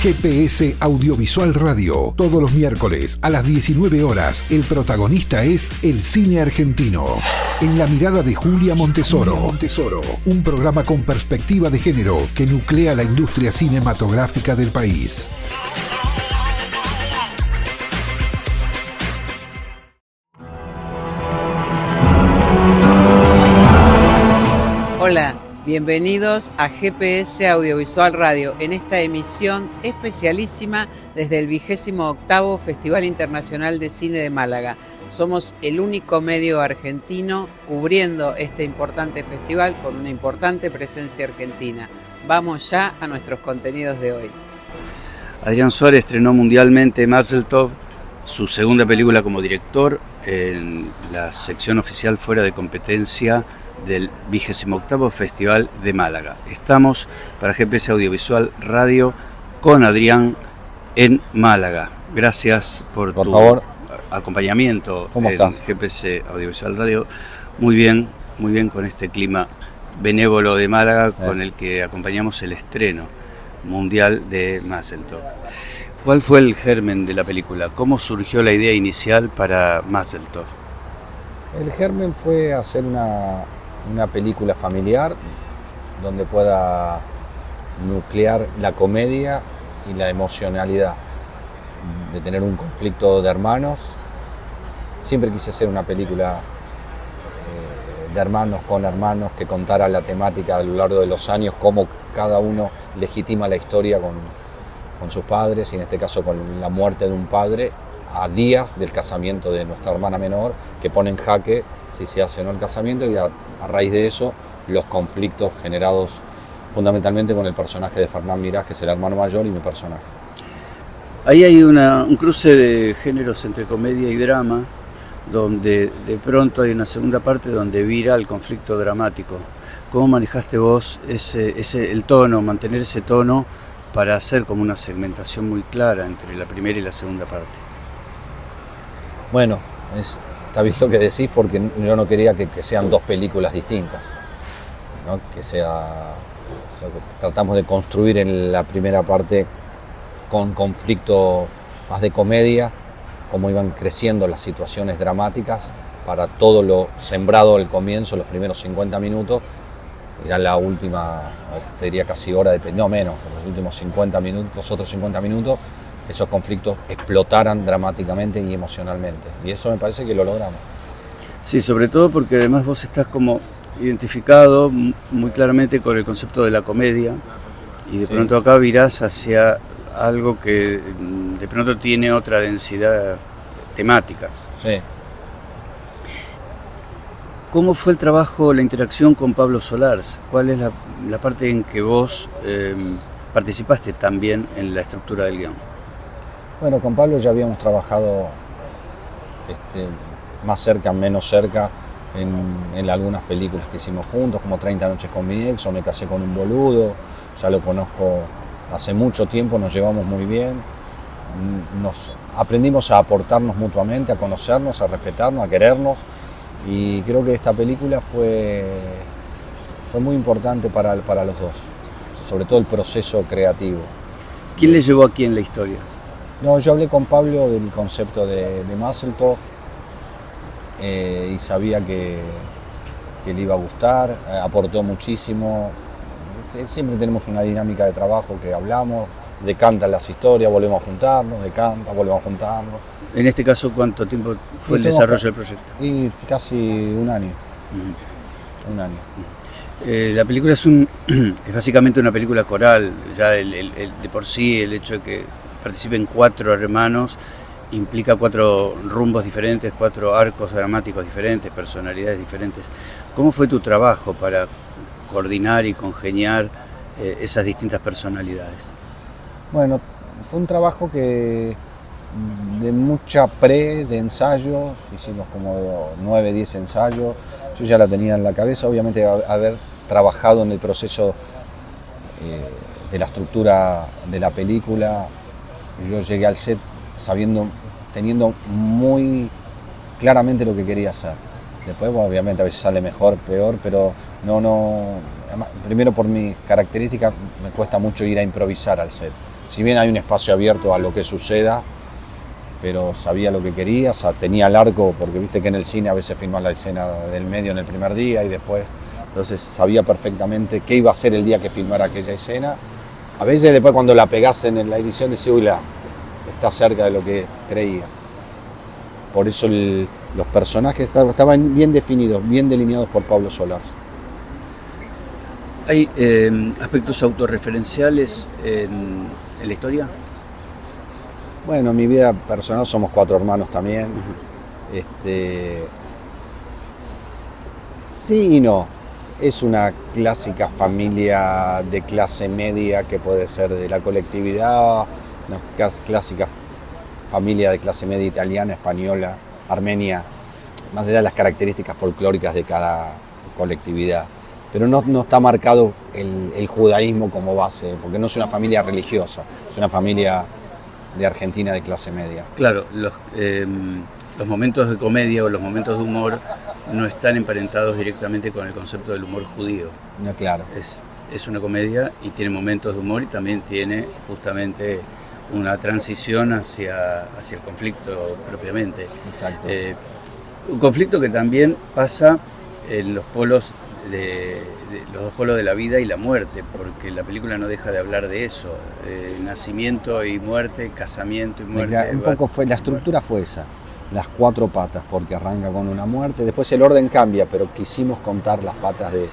GPS Audiovisual Radio. Todos los miércoles a las 19 horas, el protagonista es el cine argentino. En la mirada de Julia Montesoro. Un programa con perspectiva de género que nuclea la industria cinematográfica del país. Hola, bienvenidos a GPS Audiovisual Radio en esta emisión especialísima desde el 28º Festival Internacional de Cine de Málaga. Somos el único medio argentino cubriendo este importante festival con una importante presencia argentina. Vamos ya a nuestros contenidos de hoy. Adrián Suárez estrenó mundialmente Mazel Tov, su segunda película como director, en la sección oficial fuera de competencia del 28º Festival de Málaga. Estamos para GPS Audiovisual Radio con Adrián en Málaga. Gracias por tu favor. Acompañamiento. ¿Cómo estás? GPS Audiovisual Radio. Muy bien con este clima benévolo de Málaga con el que acompañamos el estreno mundial de Mazel Tov. ¿Cuál fue el germen de la película? ¿Cómo surgió la idea inicial para Mazel Tov? El germen fue hacer una película familiar donde pueda nuclear la comedia y la emocionalidad, de tener un conflicto de hermanos. Siempre quise hacer una película de hermanos con hermanos que contara la temática a lo largo de los años, cómo cada uno legitima la historia con sus padres, y en este caso con la muerte de un padre a días del casamiento de nuestra hermana menor, que pone en jaque si se hace o no el casamiento, y a raíz de eso los conflictos generados fundamentalmente con el personaje de Fernán Mirás, que es el hermano mayor, y mi personaje. Ahí hay un cruce de géneros entre comedia y drama, donde de pronto hay una segunda parte donde vira el conflicto dramático. ¿Cómo manejaste vos el tono, mantener ese tono para hacer como una segmentación muy clara entre la primera y la segunda parte? Bueno, está bien lo que decís, porque yo no quería que sean dos películas distintas, ¿no? Que sea lo que tratamos de construir en la primera parte, con conflicto más de comedia, cómo iban creciendo las situaciones dramáticas para todo lo sembrado al comienzo, los primeros 50 minutos, ya la última, te diría casi hora, no menos, los últimos 50 minutos, los otros 50 minutos, esos conflictos explotaran dramáticamente y emocionalmente. Y eso me parece que lo logramos. Sí, sobre todo porque además vos estás como identificado muy claramente con el concepto de la comedia, y de pronto acá virás hacia algo que de pronto tiene otra densidad temática. Sí. ¿Cómo fue el trabajo, la interacción con Pablo Solars? ¿Cuál es la parte en que vos participaste también en la estructura del guión? Bueno, con Pablo ya habíamos trabajado más cerca, menos cerca, en algunas películas que hicimos juntos, como 30 noches con mi ex, o Me casé con un boludo. Ya lo conozco hace mucho tiempo, nos llevamos muy bien, nos aprendimos a aportarnos mutuamente, a conocernos, a respetarnos, a querernos, y creo que esta película fue muy importante para los dos, sobre todo el proceso creativo. ¿Quién le llevó a quién la historia? No, yo hablé con Pablo del concepto de Mazel Tov, y sabía que le iba a gustar, aportó muchísimo. Siempre tenemos una dinámica de trabajo que hablamos, decantan las historias, volvemos a juntarnos, volvemos a juntarnos. En este caso, ¿cuánto tiempo fue el desarrollo del proyecto? Y casi un año. Un año. La película es básicamente una película coral. Ya de por sí el hecho de que participen 4 hermanos implica 4 rumbos diferentes, 4 arcos dramáticos diferentes, personalidades diferentes. ¿Cómo fue tu trabajo para coordinar y congeniar esas distintas personalidades? Bueno, fue un trabajo de mucha de ensayos, hicimos como 9, 10 ensayos. Yo ya la tenía en la cabeza, obviamente haber trabajado en el proceso de la estructura de la película. Yo llegué al set teniendo muy claramente lo que quería hacer. Después, bueno, obviamente a veces sale mejor, peor, pero primero por mis características, me cuesta mucho ir a improvisar al set. Si bien hay un espacio abierto a lo que suceda, pero sabía lo que quería, tenía largo, porque viste que en el cine a veces filmas la escena del medio en el primer día y después, entonces sabía perfectamente qué iba a hacer el día que filmara aquella escena. A veces después cuando la pegás en la edición decís, uy, está cerca de lo que creía. Por eso los personajes estaban bien definidos, bien delineados por Pablo Solars. ¿Hay aspectos autorreferenciales en la historia? Bueno, en mi vida personal somos 4 hermanos también. Sí y no. Es una clásica familia de clase media que puede ser de la colectividad, una clásica familia de clase media italiana, española, armenia, más allá de las características folclóricas de cada colectividad. Pero no está marcado el judaísmo como base, porque no es una familia religiosa, es una familia de Argentina de clase media. Claro, los momentos de comedia o los momentos de humor no están emparentados directamente con el concepto del humor judío. No, claro. Es una comedia y tiene momentos de humor y también tiene justamente una transición hacia el conflicto propiamente. Exacto. Un conflicto que también pasa en los polos los 2 polos de la vida y la muerte, porque la película no deja de hablar de eso, nacimiento y muerte, casamiento y muerte. Un poco la estructura fue esa, las 4 patas, porque arranca con una muerte, después el orden cambia, pero quisimos contar las patas de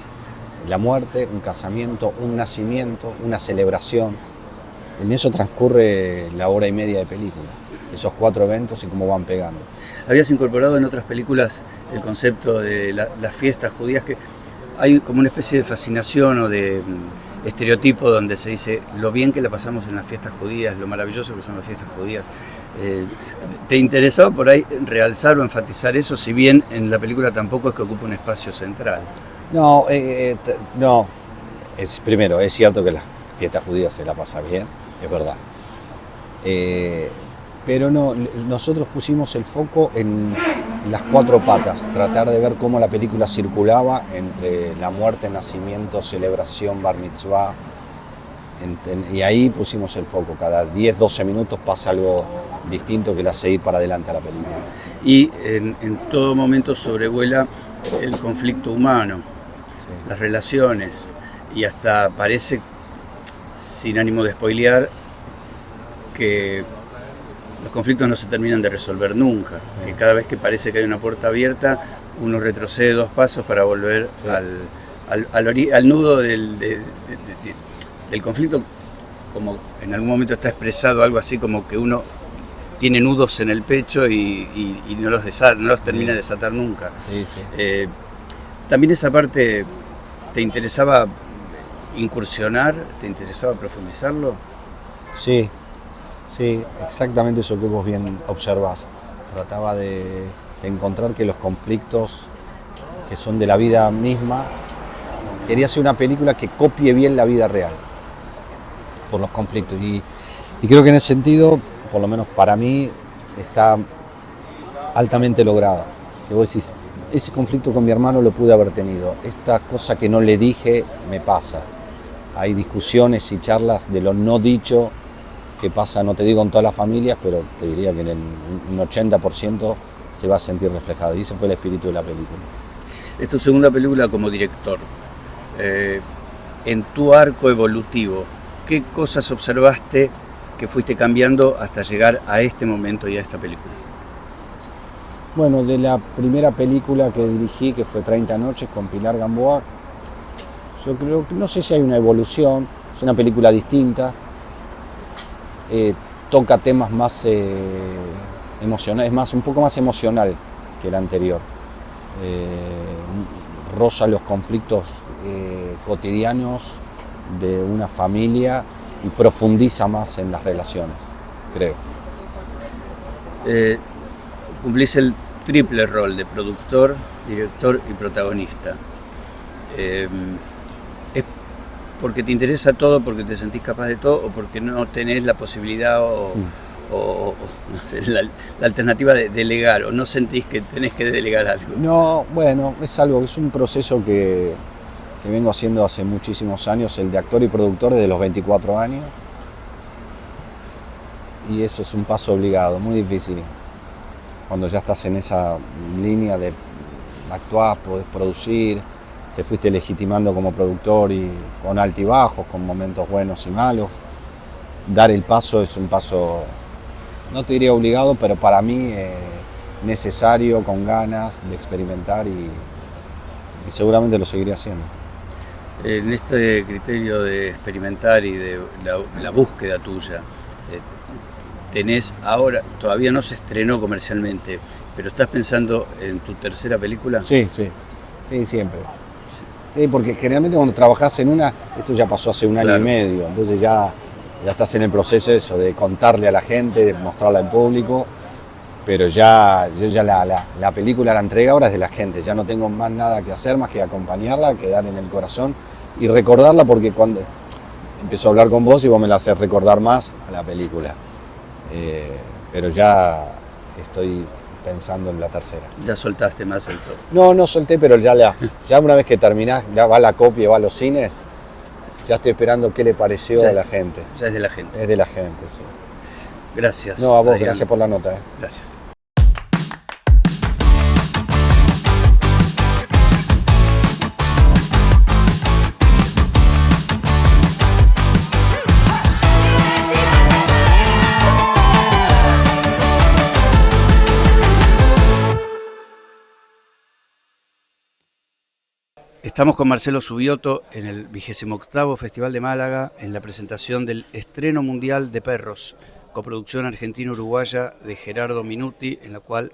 la muerte, un casamiento, un nacimiento, una celebración. En eso transcurre la hora y media de película, esos 4 eventos y cómo van pegando. Habías incorporado en otras películas el concepto de las fiestas judías, que hay como una especie de fascinación o de estereotipo donde se dice lo bien que la pasamos en las fiestas judías, lo maravilloso que son las fiestas judías. ¿Te interesaba por ahí realzar o enfatizar eso, si bien en la película tampoco es que ocupe un espacio central? No, primero, es cierto que las fiestas judías se la pasa bien, es verdad. Pero no, nosotros pusimos el foco en las 4 patas, tratar de ver cómo la película circulaba entre la muerte, nacimiento, celebración, bar mitzvah, y ahí pusimos el foco. Cada 10-12 minutos pasa algo distinto que le hace ir para adelante a la película. Y en todo momento sobrevuela el conflicto humano, sí, las relaciones, y hasta parece, sin ánimo de spoilear, que los conflictos no se terminan de resolver nunca, que cada vez que parece que hay una puerta abierta, uno retrocede 2 pasos para volver al nudo del conflicto, como en algún momento está expresado algo así como que uno tiene nudos en el pecho y no los termina de desatar nunca. Sí, sí. También esa parte, ¿te interesaba incursionar? ¿Te interesaba profundizarlo? Sí. Sí, exactamente eso que vos bien observás. Trataba de encontrar que los conflictos que son de la vida misma, quería hacer una película que copie bien la vida real por los conflictos. Y creo que en ese sentido, por lo menos para mí, está altamente lograda. Que vos decís, ese conflicto con mi hermano lo pude haber tenido. Esta cosa que no le dije me pasa. Hay discusiones y charlas de lo no dicho que pasa, no te digo en todas las familias, pero te diría que en un 80% se va a sentir reflejado. Y ese fue el espíritu de la película. Es tu segunda película como director. En tu arco evolutivo, ¿qué cosas observaste que fuiste cambiando hasta llegar a este momento y a esta película? Bueno, de la primera película que dirigí, que fue 30 noches con Pilar Gamboa, yo creo que no sé si hay una evolución, es una película distinta. Toca temas más emocionales, un poco más emocional que la anterior. Roza los conflictos cotidianos de una familia y profundiza más en las relaciones, creo. Cumplís el triple rol de productor, director y protagonista. ¿Porque te interesa todo, porque te sentís capaz de todo, o porque no tenés la posibilidad o no sé, la alternativa de delegar, o no sentís que tenés que delegar algo? No, bueno, es un proceso que que vengo haciendo hace muchísimos años, el de actor y productor desde los 24 años. Y eso es un paso obligado, muy difícil. Cuando ya estás en esa línea de actuar, podés producir, te fuiste legitimando como productor y con altibajos, con momentos buenos y malos. Dar el paso es un paso, no te diría obligado, pero para mí necesario, con ganas de experimentar y seguramente lo seguiré haciendo. En este criterio de experimentar y de la búsqueda tuya, tenés ahora, todavía no se estrenó comercialmente, pero ¿estás pensando en tu tercera película? Sí, siempre. Sí, porque generalmente cuando trabajás en una, esto ya pasó hace un año y medio, entonces ya estás en el proceso eso, de contarle a la gente, de mostrarla en público, pero la película, la entrega ahora es de la gente, ya no tengo más nada que hacer, más que acompañarla, quedar en el corazón y recordarla, porque cuando empiezo a hablar con vos y vos me la haces recordar más a la película. Pero ya estoy pensando en la tercera. Ya soltaste más el todo. No solté, pero ya una vez que terminás, ya va la copia, va a los cines, ya estoy esperando qué le pareció a la gente. Ya es de la gente. Es de la gente, sí. Gracias. No, a vos, Adrián. gracias por la nota. Gracias. Estamos con Marcelo Subioto en el 28º Festival de Málaga en la presentación del estreno mundial de Perros, coproducción argentino-uruguaya de Gerardo Minuti, en la cual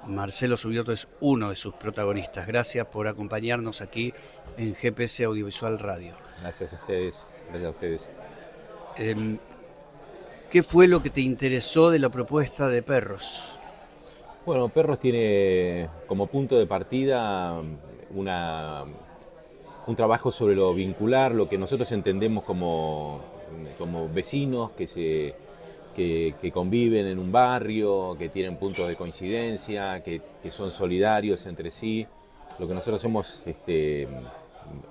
Marcelo Subioto es uno de sus protagonistas. Gracias por acompañarnos aquí en GPS Audiovisual Radio. Gracias a ustedes, gracias a ustedes. ¿Qué fue lo que te interesó de la propuesta de Perros? Bueno, Perros tiene como punto de partida un trabajo sobre lo vincular, lo que nosotros entendemos como vecinos que conviven en un barrio, que tienen puntos de coincidencia, que son solidarios entre sí. Lo que nosotros hacemos,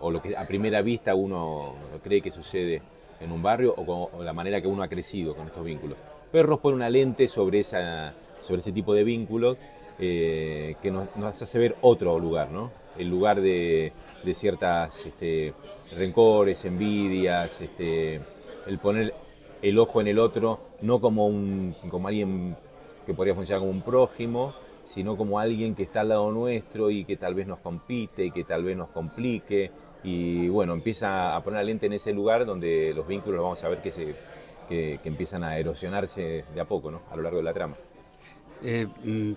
o lo que a primera vista uno cree que sucede en un barrio, o la manera que uno ha crecido con estos vínculos. Perros pone una lente sobre ese tipo de vínculos que nos hace ver otro lugar, ¿no? El lugar de ciertas rencores, envidias, el poner el ojo en el otro, no como alguien que podría funcionar como un prójimo, sino como alguien que está al lado nuestro y que tal vez nos compite y que tal vez nos complique. Y bueno, empieza a poner la lente en ese lugar donde los vínculos vamos a ver que empiezan a erosionarse de a poco, ¿no? A lo largo de la trama.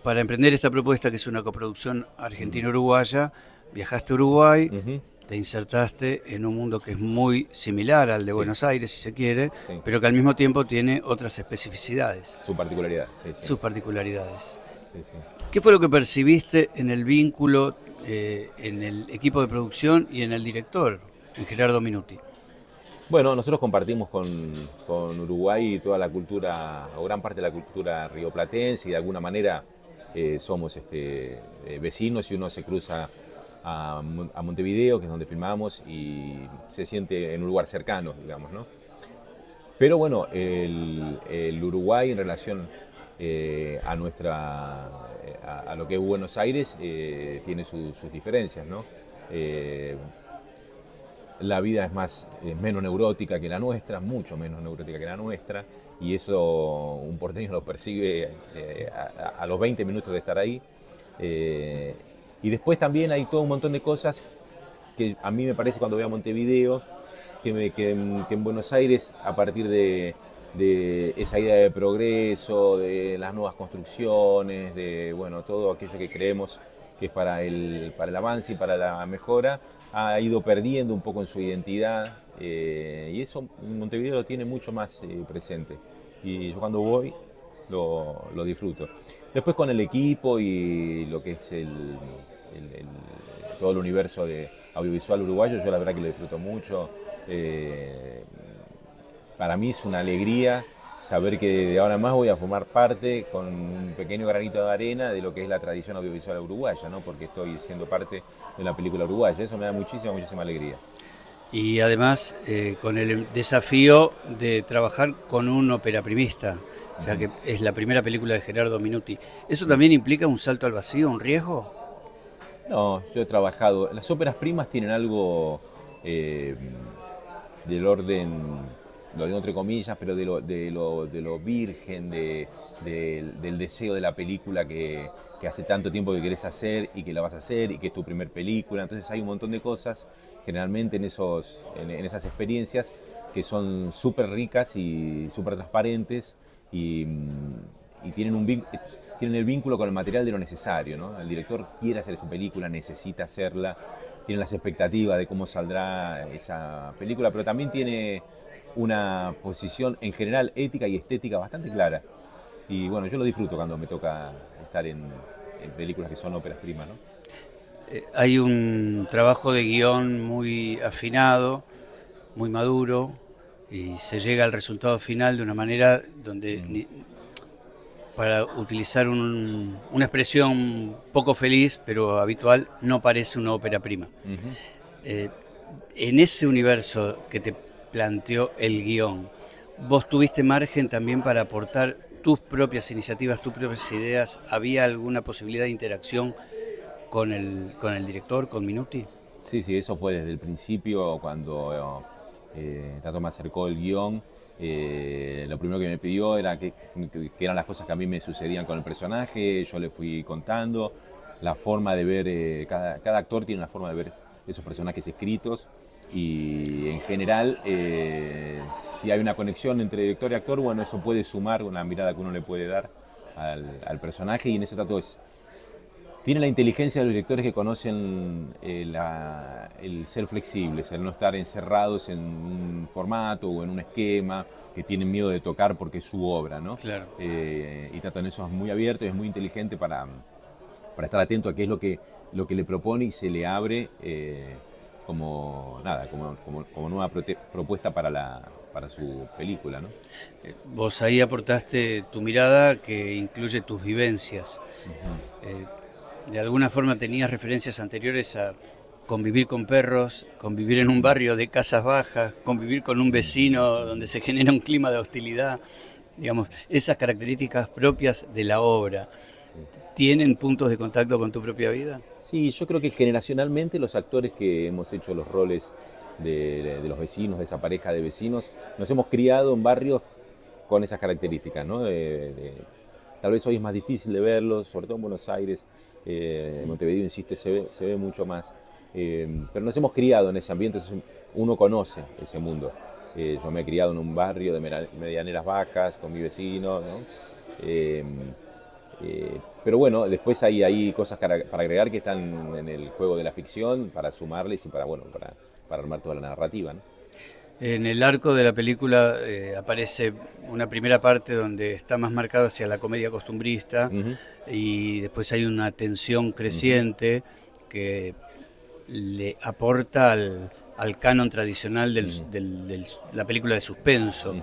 Para emprender esta propuesta, que es una coproducción argentino-uruguaya, viajaste a Uruguay, te insertaste en un mundo que es muy similar al de Buenos Aires, si se quiere, pero que al mismo tiempo tiene otras especificidades. Su particularidad, Sus particularidades. Sí. ¿Qué fue lo que percibiste en el vínculo, en el equipo de producción y en el director, en Gerardo Minuti? Bueno, nosotros compartimos con Uruguay toda la cultura, o gran parte de la cultura rioplatense, y de alguna manera somos vecinos, y uno se cruza a Montevideo, que es donde filmamos, y se siente en un lugar cercano, digamos, ¿no? Pero bueno, el Uruguay en relación a lo que es Buenos Aires tiene sus diferencias, ¿no? La vida es menos neurótica que la nuestra, mucho menos neurótica que la nuestra, y eso un porteño lo percibe a los 20 minutos de estar ahí. Y después también hay todo un montón de cosas que a mí me parece, cuando veo a Montevideo, que en Buenos Aires, a partir de esa idea de progreso, de las nuevas construcciones, de todo aquello que creemos que es para el avance y para la mejora, ha ido perdiendo un poco en su identidad, y eso Montevideo lo tiene mucho más presente, y yo cuando voy lo disfruto. Después con el equipo y lo que es todo el universo de audiovisual uruguayo, yo la verdad que lo disfruto mucho. Para mí es una alegría saber que de ahora en más voy a formar parte con un pequeño granito de arena de lo que es la tradición audiovisual uruguaya, ¿no? Porque estoy siendo parte de la película uruguaya. Eso me da muchísima alegría. Y además con el desafío de trabajar con un operaprimista, o sea que es la primera película de Gerardo Minuti. ¿Eso también implica un salto al vacío, un riesgo? No, yo he trabajado. Las óperas primas tienen algo del orden, lo digo entre comillas, pero de lo virgen, del deseo de la película que hace tanto tiempo que querés hacer y que la vas a hacer y que es tu primer película. Entonces hay un montón de cosas, generalmente en esas experiencias, que son súper ricas y súper transparentes y tienen el vínculo con el material de lo necesario, ¿no? El director quiere hacer su película, necesita hacerla, tiene las expectativas de cómo saldrá esa película, pero también tiene una posición en general ética y estética bastante clara. Y bueno, yo lo disfruto cuando me toca estar en películas que son óperas primas, ¿no? Hay un trabajo de guión muy afinado, muy maduro, y se llega al resultado final de una manera donde, para utilizar una expresión poco feliz, pero habitual, no parece una ópera prima. En ese universo que te planteó el guión, ¿vos tuviste margen también para aportar tus propias iniciativas, tus propias ideas? ¿Había alguna posibilidad de interacción con el director, con Minuti? Sí, eso fue desde el principio, cuando Tato me acercó el guión. Lo primero que me pidió era que eran las cosas que a mí me sucedían con el personaje. Yo le fui contando la forma de ver, cada actor tiene una forma de ver esos personajes escritos, y en general si hay una conexión entre director y actor, bueno, eso puede sumar una mirada que uno le puede dar al personaje, y en eso Tato tiene la inteligencia de los directores que conocen el ser flexibles, el no estar encerrados en un formato o en un esquema, que tienen miedo de tocar porque es su obra, ¿no? Claro. Y Tato en eso es muy abierto y es muy inteligente para estar atento a qué es lo que le propone, y se le abre como nueva propuesta para su película, ¿no? Vos ahí aportaste tu mirada, que incluye tus vivencias. De alguna forma tenías referencias anteriores a convivir con perros, convivir en un barrio de casas bajas, convivir con un vecino donde se genera un clima de hostilidad. Digamos, esas características propias de la obra, ¿tienen puntos de contacto con tu propia vida? Sí, yo creo que generacionalmente los actores que hemos hecho los roles de los vecinos, de esa pareja de vecinos, nos hemos criado en barrios con esas características, ¿no? Tal vez hoy es más difícil de verlos, sobre todo en Buenos Aires. En Montevideo, insiste, se ve mucho más. Pero nos hemos criado en ese ambiente, entonces uno conoce ese mundo. Yo me he criado en un barrio de medianeras vacas, con mi vecino, ¿no? Pero bueno, después hay cosas para agregar que están en el juego de la ficción, para sumarles y para armar toda la narrativa, ¿no? En el arco de la película aparece una primera parte donde está más marcado hacia la comedia costumbrista, y después hay una tensión creciente que le aporta al canon tradicional de la película de suspenso,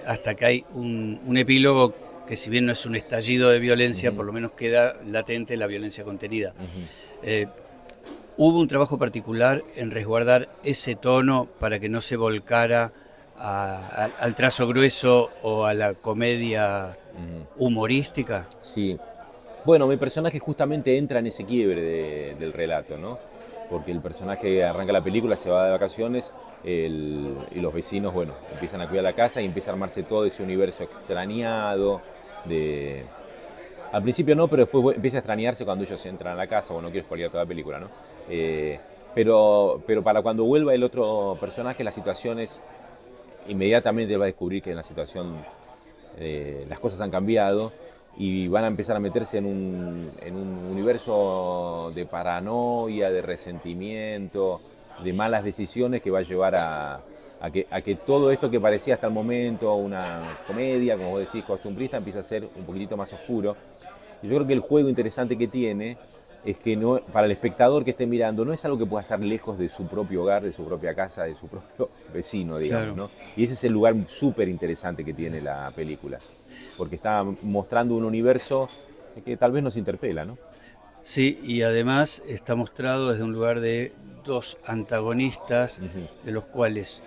hasta que hay un epílogo que, si bien no es un estallido de violencia, por lo menos queda latente la violencia contenida. ¿Hubo un trabajo particular en resguardar ese tono para que no se volcara al trazo grueso o a la comedia humorística? Sí. Bueno, mi personaje justamente entra en ese quiebre del relato, ¿no? Porque el personaje arranca la película, se va de vacaciones, y los vecinos, bueno, empiezan a cuidar la casa y empieza a armarse todo ese universo extrañado Al principio no, pero después empieza a extrañarse cuando ellos entran a la casa. Bueno, no quiero spoilear toda la película, ¿no? Pero para cuando vuelva el otro personaje, la situación es... Inmediatamente va a descubrir que en la situación las cosas han cambiado, y van a empezar a meterse en un universo de paranoia, de resentimiento, de malas decisiones, que va a llevar a que todo esto que parecía hasta el momento una comedia, como vos decís, costumbrista, empieza a ser un poquitito más oscuro. Y yo creo que el juego interesante que tiene es que no, para el espectador que esté mirando, no es algo que pueda estar lejos de su propio hogar, de su propia casa, de su propio vecino, digamos, Claro. ¿no? Y ese es el lugar súper interesante que tiene la película, porque está mostrando un universo que tal vez nos interpela, ¿no? Sí, y además está mostrado desde un lugar de dos antagonistas, de los cuales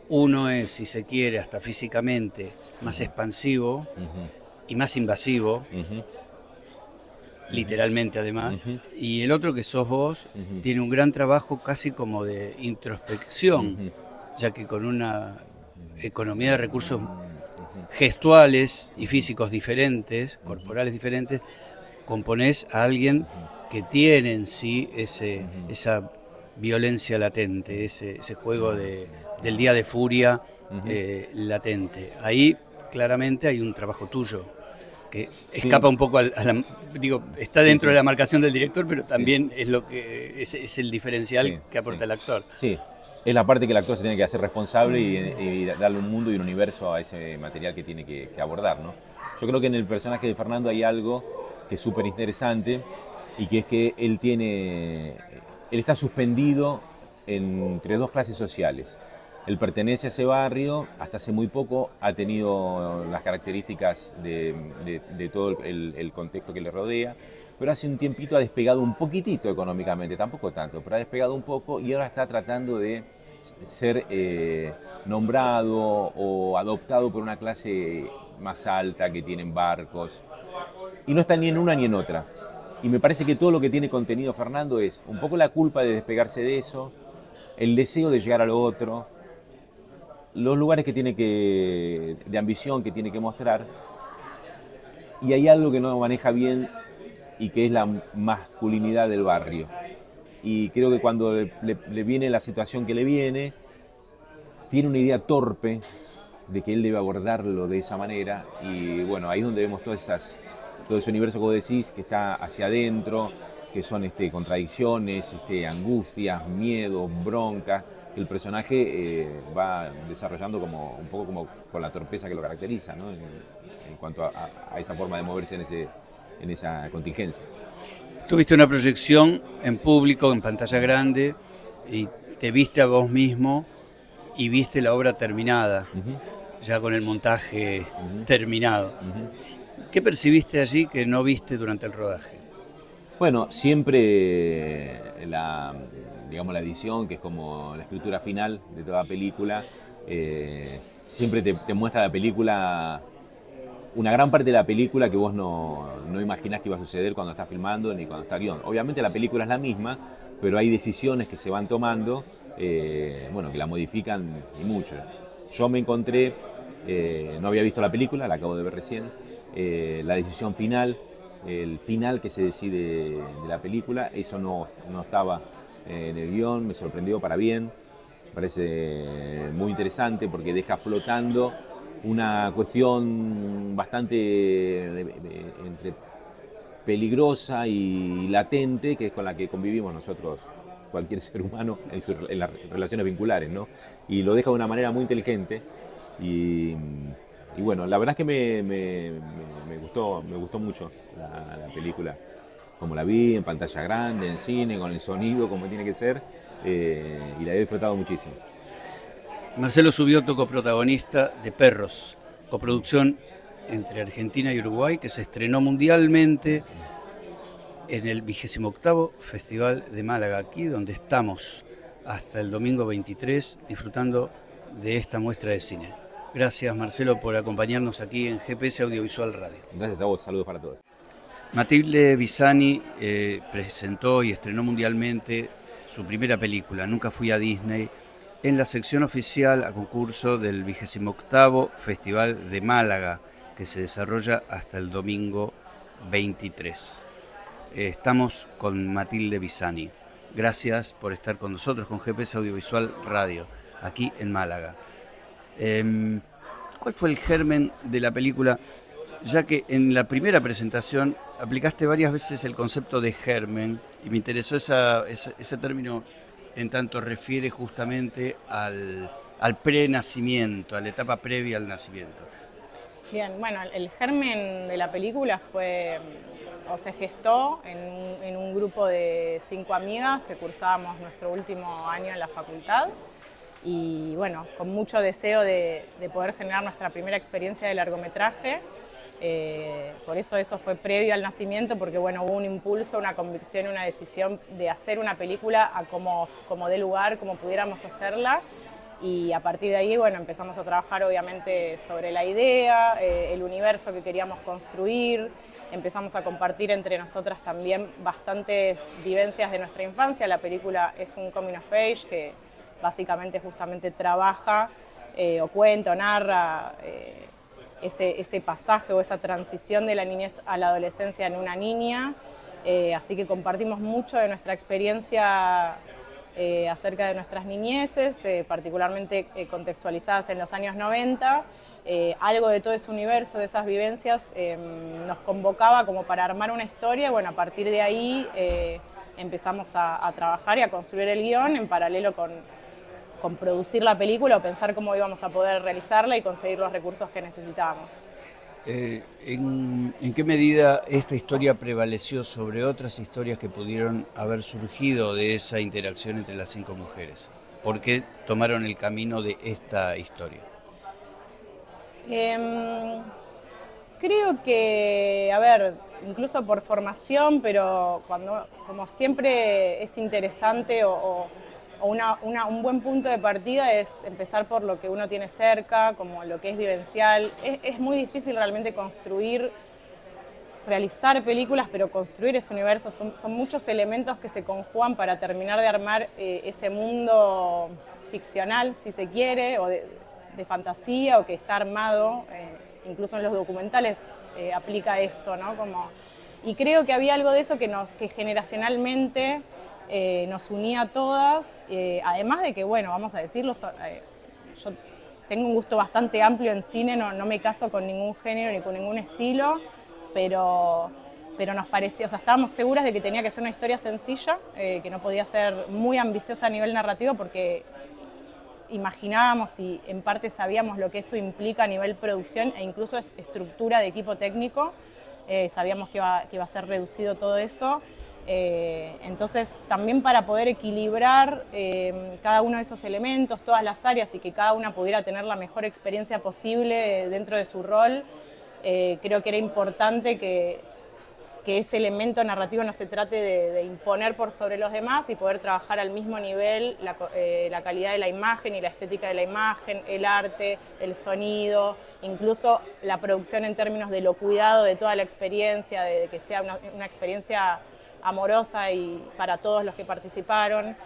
uno es, si se quiere, hasta físicamente más expansivo y más invasivo, literalmente además, y el otro, que sos vos, tiene un gran trabajo casi como de introspección, ya que con una economía de recursos gestuales y físicos diferentes, corporales diferentes, componés a alguien que tiene en sí esa violencia latente, ese juego del día de furia latente. Ahí claramente hay un trabajo tuyo que escapa un poco está dentro de la marcación del director, pero también es lo que es el diferencial que aporta el actor. Sí, es la parte que el actor se tiene que hacer responsable y darle un mundo y un universo a ese material que tiene que abordar, ¿no? Yo creo que en el personaje de Fernando hay algo que es súper interesante, y que es que él está suspendido entre dos clases sociales. Él pertenece a ese barrio, hasta hace muy poco ha tenido las características de todo el contexto que le rodea, pero hace un tiempito ha despegado un poquitito económicamente, tampoco tanto, pero ha despegado un poco, y ahora está tratando de ser nombrado o adoptado por una clase más alta que tienen barcos, y no está ni en una ni en otra. Y me parece que todo lo que tiene contenido Fernando es un poco la culpa de despegarse de eso, el deseo de llegar a lo otro, los lugares de ambición que tiene que mostrar, y hay algo que no maneja bien, y que es la masculinidad del barrio. Y creo que cuando le viene la situación que le viene, tiene una idea torpe de que él debe abordarlo de esa manera, y bueno, ahí es donde vemos todo ese universo que vos decís, que está hacia adentro, que son contradicciones, angustias, miedos, broncas, que el personaje va desarrollando un poco como con la torpeza que lo caracteriza, ¿no? En cuanto a esa forma de moverse en esa contingencia. Tuviste una proyección en público, en pantalla grande, y te viste a vos mismo y viste la obra terminada, ya con el montaje terminado. ¿Qué percibiste allí que no viste durante el rodaje? Bueno, siempre la edición, que es como la escritura final de toda película, siempre te muestra la película, una gran parte de la película que vos no imaginás que iba a suceder cuando estás filmando ni cuando está guión. Obviamente la película es la misma, pero hay decisiones que se van tomando, que la modifican y mucho. Yo me encontré, no había visto la película, la acabo de ver recién, la decisión final, el final que se decide de la película, eso no estaba en el guión, me sorprendió para bien, me parece muy interesante porque deja flotando una cuestión bastante entre peligrosa y latente, que es con la que convivimos nosotros, cualquier ser humano, en las relaciones vinculares, ¿no? Y lo deja de una manera muy inteligente, y bueno, la verdad es que me gustó mucho la película, como la vi en pantalla grande, en cine, con el sonido como tiene que ser, y la he disfrutado muchísimo. Marcelo Subioto, coprotagonista de Perros, coproducción entre Argentina y Uruguay, que se estrenó mundialmente en el 28º Festival de Málaga, aquí donde estamos hasta el domingo 23 disfrutando de esta muestra de cine. Gracias, Marcelo, por acompañarnos aquí en GPS Audiovisual Radio. Gracias a vos, saludos para todos. Matilde Bisani presentó y estrenó mundialmente su primera película, Nunca fui a Disney, en la sección oficial a concurso del 28º Festival de Málaga, que se desarrolla hasta el domingo 23. Estamos con Matilde Bisani. Gracias por estar con nosotros, con GPS Audiovisual Radio, aquí en Málaga. ¿Cuál fue el germen de la película? Ya que en la primera presentación aplicaste varias veces el concepto de germen, y me interesó ese término, en tanto refiere justamente al prenacimiento, a la etapa previa al nacimiento. Bien, bueno, el germen de la película se gestó en un grupo de 5 amigas que cursábamos nuestro último año en la facultad, y bueno, con mucho deseo de poder generar nuestra primera experiencia de largometraje. Por eso fue previo al nacimiento, porque bueno, hubo un impulso, una convicción, una decisión de hacer una película a como dé lugar, como pudiéramos hacerla. Y a partir de ahí, bueno, empezamos a trabajar obviamente sobre la idea, el universo que queríamos construir. Empezamos a compartir entre nosotras también bastantes vivencias de nuestra infancia. La película es un coming of age que básicamente justamente trabaja o cuenta o narra ese pasaje o esa transición de la niñez a la adolescencia en una niña. Así que compartimos mucho de nuestra experiencia acerca de nuestras niñeces, particularmente contextualizadas en los años 90. Algo de todo ese universo, de esas vivencias, nos convocaba como para armar una historia. Bueno, a partir de ahí empezamos a trabajar y a construir el guión en paralelo con producir la película o pensar cómo íbamos a poder realizarla y conseguir los recursos que necesitábamos. ¿En qué medida esta historia prevaleció sobre otras historias que pudieron haber surgido de esa interacción entre las 5 mujeres? ¿Por qué tomaron el camino de esta historia? Creo que, a ver, incluso por formación, pero como siempre es interesante un buen punto de partida es empezar por lo que uno tiene cerca, como lo que es vivencial. Es muy difícil realmente realizar películas, pero construir ese universo. Son muchos elementos que se conjugan para terminar de armar ese mundo ficcional, si se quiere, o de fantasía, o que está armado. Incluso en los documentales aplica esto, ¿no? Y creo que había algo de eso que generacionalmente nos unía a todas, además de que, bueno, vamos a decirlo, yo tengo un gusto bastante amplio en cine, no me caso con ningún género ni con ningún estilo, pero nos pareció, o sea, estábamos seguras de que tenía que ser una historia sencilla, que no podía ser muy ambiciosa a nivel narrativo, porque imaginábamos y en parte sabíamos lo que eso implica a nivel producción e incluso estructura de equipo técnico. Sabíamos que iba a ser reducido todo eso. Entonces, también para poder equilibrar cada uno de esos elementos, todas las áreas, y que cada una pudiera tener la mejor experiencia posible dentro de su rol, creo que era importante que ese elemento narrativo no se trate de imponer por sobre los demás y poder trabajar al mismo nivel la calidad de la imagen y la estética de la imagen, el arte, el sonido, incluso la producción en términos de lo cuidado de toda la experiencia, de que sea una experiencia amorosa y para todos los que participaron.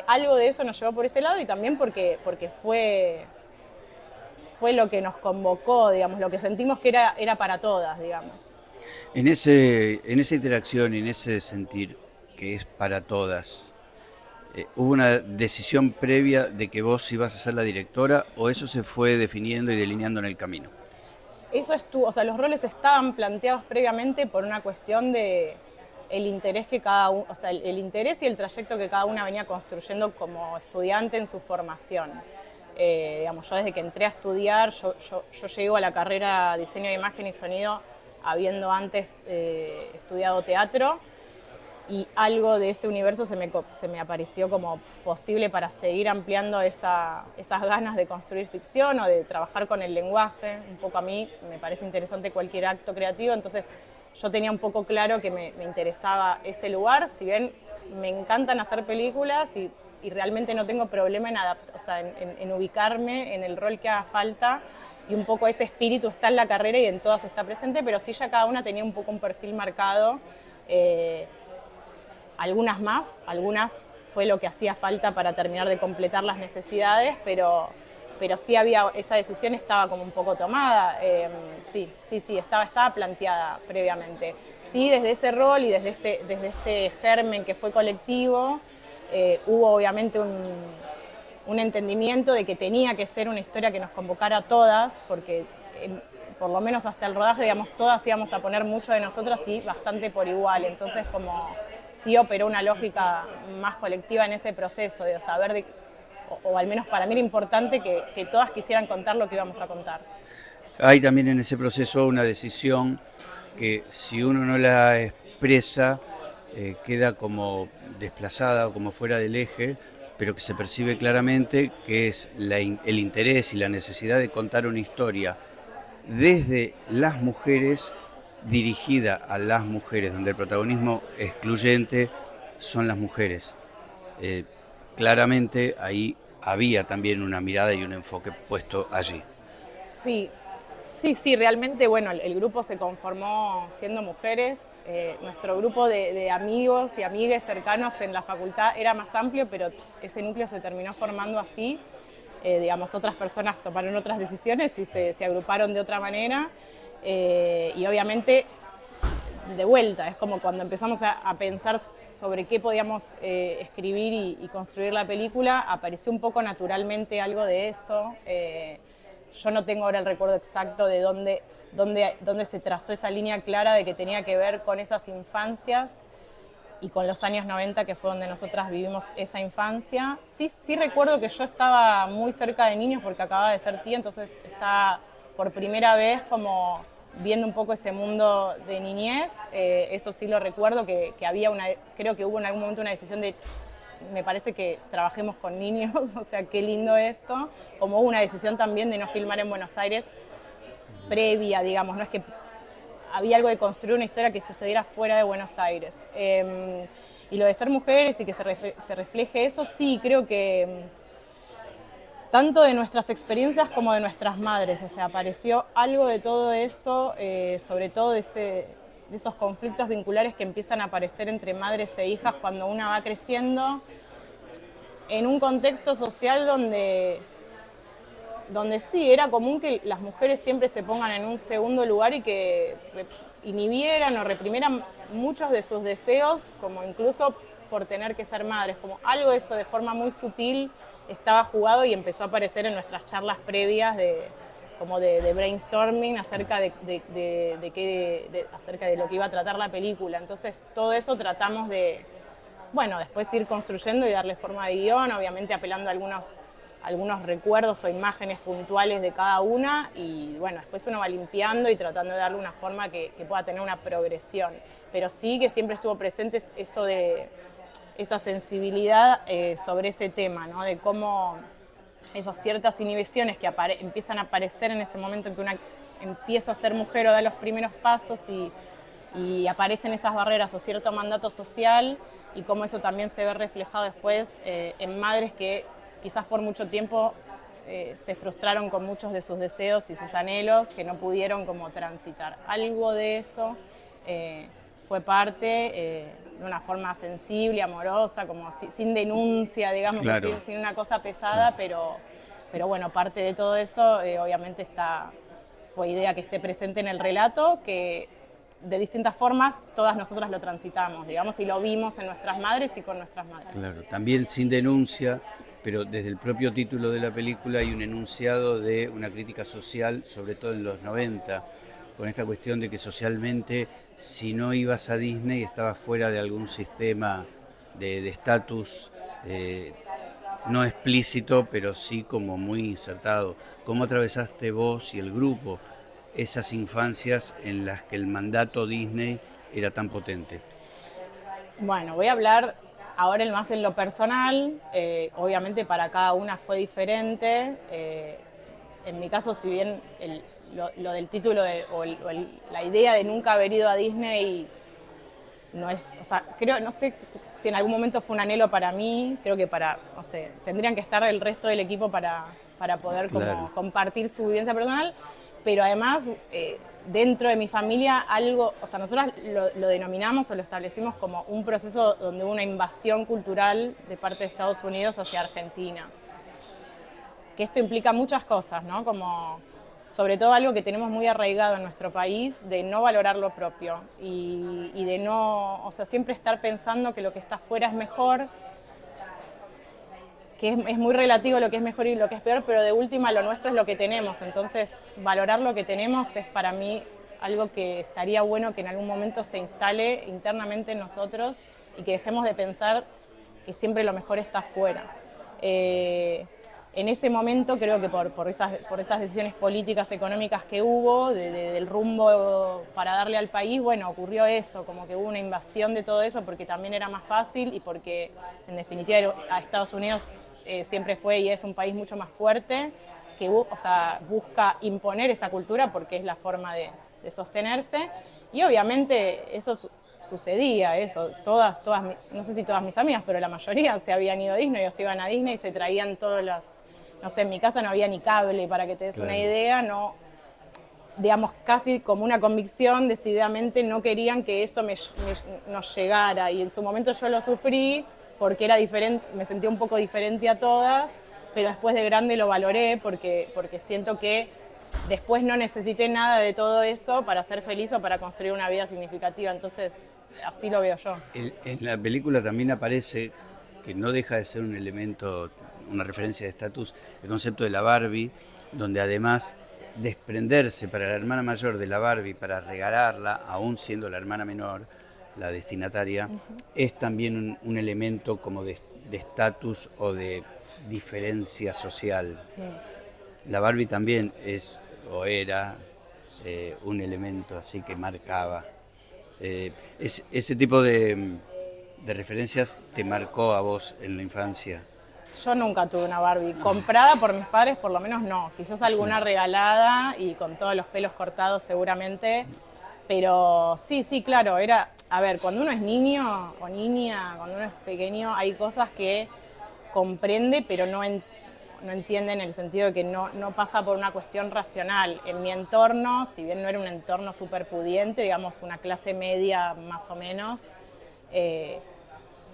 Algo de eso nos llevó por ese lado y también porque fue lo que nos convocó, digamos, lo que sentimos que era para todas, digamos. En esa interacción, en ese sentir que es para todas, ¿hubo una decisión previa de que vos ibas a ser la directora o eso se fue definiendo y delineando en el camino? Eso o sea, los roles estaban planteados previamente por una cuestión de el interés que cada uno, o sea, el interés y el trayecto que cada una venía construyendo como estudiante en su formación. Digamos, yo desde que entré a estudiar, yo llego a la carrera Diseño de Imagen y Sonido habiendo antes estudiado teatro, y algo de ese universo se me apareció como posible para seguir ampliando esas ganas de construir ficción o de trabajar con el lenguaje. Un poco a mí me parece interesante cualquier acto creativo, entonces yo tenía un poco claro que me interesaba ese lugar, si bien me encantan hacer películas y realmente no tengo problema en ubicarme en el rol que haga falta, y un poco ese espíritu está en la carrera y en todas está presente, pero sí ya cada una tenía un poco un perfil marcado. Algunas más, algunas fue lo que hacía falta para terminar de completar las necesidades, pero sí esa decisión estaba como un poco tomada. Sí, estaba planteada previamente. Sí, desde ese rol y desde este germen que fue colectivo, hubo obviamente un entendimiento de que tenía que ser una historia que nos convocara a todas, porque por lo menos hasta el rodaje, digamos, todas íbamos a poner mucho de nosotras y bastante por igual. Entonces, como sí operó una lógica más colectiva en ese proceso de saber, o al menos para mí era importante que todas quisieran contar lo que íbamos a contar. Hay también en ese proceso una decisión que si uno no la expresa, queda como desplazada o como fuera del eje, pero que se percibe claramente que es el interés y la necesidad de contar una historia desde las mujeres, dirigida a las mujeres, donde el protagonismo excluyente son las mujeres. Claramente ahí había también una mirada y un enfoque puesto allí. Sí, realmente, bueno, el grupo se conformó siendo mujeres. Nuestro grupo de amigos y amigues cercanos en la facultad era más amplio, pero ese núcleo se terminó formando así. Digamos, otras personas tomaron otras decisiones y se agruparon de otra manera. Y obviamente, de vuelta, es como cuando empezamos a pensar sobre qué podíamos escribir y construir la película, apareció un poco naturalmente algo de eso. Yo no tengo ahora el recuerdo exacto de dónde se trazó esa línea clara de que tenía que ver con esas infancias y con los años 90, que fue donde nosotras vivimos esa infancia. Sí recuerdo que yo estaba muy cerca de niños porque acababa de ser tía, entonces estaba por primera vez como viendo un poco ese mundo de niñez. Eso sí lo recuerdo, que creo que hubo en algún momento una decisión de, me parece que trabajemos con niños, o sea, qué lindo esto. Como hubo una decisión también de no filmar en Buenos Aires previa, digamos, no es que había algo de construir una historia que sucediera fuera de Buenos Aires. Y lo de ser mujeres y que se refleje eso, sí, creo que tanto de nuestras experiencias como de nuestras madres, o sea, apareció algo de todo eso, sobre todo de esos conflictos vinculares que empiezan a aparecer entre madres e hijas cuando una va creciendo, en un contexto social donde sí, era común que las mujeres siempre se pongan en un segundo lugar y que inhibieran o reprimieran muchos de sus deseos, como incluso por tener que ser madres, como algo de eso de forma muy sutil estaba jugado y empezó a aparecer en nuestras charlas previas de brainstorming acerca de lo que iba a tratar la película. Entonces todo eso tratamos de, bueno, después ir construyendo y darle forma de guión, obviamente apelando a algunos recuerdos o imágenes puntuales de cada una, y bueno, después uno va limpiando y tratando de darle una forma que pueda tener una progresión. Pero sí que siempre estuvo presente eso de esa sensibilidad sobre ese tema, ¿no? De cómo esas ciertas inhibiciones que empiezan a aparecer en ese momento en que una empieza a ser mujer o da los primeros pasos y aparecen esas barreras o cierto mandato social, y cómo eso también se ve reflejado después en madres que quizás por mucho tiempo se frustraron con muchos de sus deseos y sus anhelos, que no pudieron como transitar. Algo de eso fue parte de una forma sensible, amorosa, como sin denuncia, digamos, claro, sin una cosa pesada, claro. pero bueno, parte de todo eso obviamente fue idea que esté presente en el relato, que de distintas formas todas nosotras lo transitamos, digamos, y lo vimos en nuestras madres y con nuestras madres. Claro, también sin denuncia, pero desde el propio título de la película hay un enunciado de una crítica social, sobre todo en los 90, con esta cuestión de que socialmente, si no ibas a Disney, estabas fuera de algún sistema de estatus, no explícito, pero sí como muy insertado. ¿Cómo atravesaste vos y el grupo esas infancias en las que el mandato Disney era tan potente? Bueno, voy a hablar ahora más en lo personal. Obviamente para cada una fue diferente. En mi caso, si bien lo del título la idea de nunca haber ido a Disney no es, o sea, no sé si en algún momento fue un anhelo para mí, creo que no sé, tendrían que estar el resto del equipo para poder como claro, compartir su vivencia personal, pero además dentro de mi familia algo, o sea, nosotros lo denominamos o lo establecimos como un proceso donde hubo una invasión cultural de parte de Estados Unidos hacia Argentina, que esto implica muchas cosas, ¿no? Como sobre todo algo que tenemos muy arraigado en nuestro país, de no valorar lo propio y de no, o sea, siempre estar pensando que lo que está afuera es mejor, que es muy relativo lo que es mejor y lo que es peor, pero de última lo nuestro es lo que tenemos. Entonces, valorar lo que tenemos es para mí algo que estaría bueno que en algún momento se instale internamente en nosotros y que dejemos de pensar que siempre lo mejor está afuera. En ese momento creo que por esas decisiones políticas, económicas que hubo, del rumbo para darle al país, bueno, ocurrió eso, como que hubo una invasión de todo eso porque también era más fácil y porque en definitiva a Estados Unidos siempre fue y es un país mucho más fuerte o sea, busca imponer esa cultura porque es la forma de sostenerse. Y obviamente eso sucedía, eso. Todas, no sé si todas mis amigas, pero la mayoría se habían ido a Disney o se iban a Disney y se traían todas las... No sé, en mi casa no había ni cable, para que te des una idea, no... Digamos, casi como una convicción, decididamente no querían que eso nos llegara. Y en su momento yo lo sufrí porque era diferente, me sentía un poco diferente a todas, pero después de grande lo valoré porque siento que después no necesité nada de todo eso para ser feliz o para construir una vida significativa. Entonces, así lo veo yo. En la película también aparece, que no deja de ser un elemento, una referencia de estatus, el concepto de la Barbie, donde además desprenderse para la hermana mayor de la Barbie para regalarla, aún siendo la hermana menor, la destinataria, es también un elemento como de estatus o de diferencia social. La Barbie también es o era un elemento así que marcaba. Ese tipo de referencias te marcó a vos en la infancia. Yo nunca tuve una Barbie. Comprada por mis padres, por lo menos no. Quizás alguna regalada y con todos los pelos cortados seguramente. Pero sí, claro, era... A ver, cuando uno es niño o niña, cuando uno es pequeño, hay cosas que comprende, pero no entiende en el sentido de que no pasa por una cuestión racional. En mi entorno, si bien no era un entorno súper pudiente, digamos una clase media más o menos,